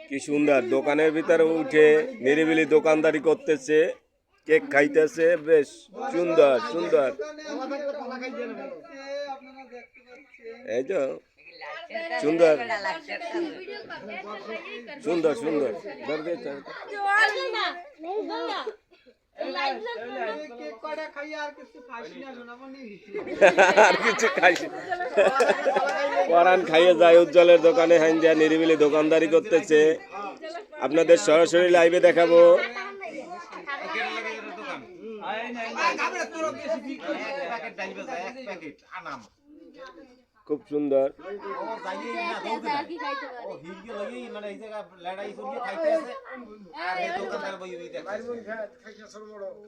কি সুন্দর দোকানের ভিতরে উঠে নিরিবিলি দোকানদারি করতেছে, কেক খাইতেছে, বেশ সুন্দর সুন্দর। এই তো সুন্দর সুন্দর সুন্দর আর কিছু খাইছি পরান খাইয়ে যায় উজ্জ্বলের দোকানে হাইন দিয়া নিরিবিলি দোকানদারি করতেছে। আপনাদের সরাসরি লাইভে দেখাবো। খুব সুন্দর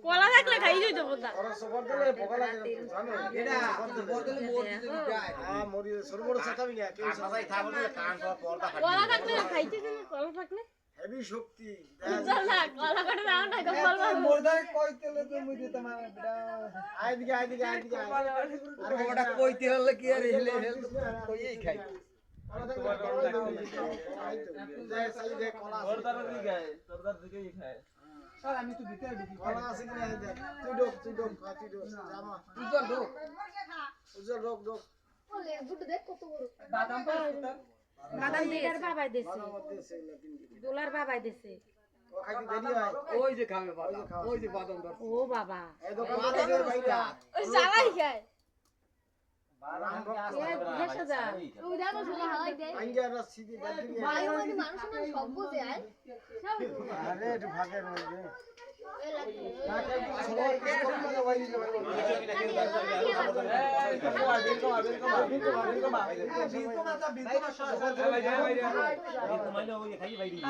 কলা থাকলে খাই দিত কলা থাকলে খাইতে কলা থাকলে হেভি শক্তি না কলা কাটা না না তো বলবা মোরদার কইতেলে তো মুই দিতাম আইদিকে আইদিকে আইদিকে আরে ওটা কইতে হলে কি আর হেলে হেল কইই খাই স্যার আমি তো ভিতরে ঢুকি কলা আছে কি না দেখ তুই ঢোক জামা উজ্জ্বল ঢোক ওলে গুড দেখ কত বড় বাদাম পাস বাদাম দিদার বাবাই দেছে ডলার বাবাই দেছে ও খাইতে দেরি হয় ওই যে খাবে বাদাম ওই যে বাদাম দর ও বাবা এই দোকান বাদামের ভাইরা ওই জালাই খায় ভাই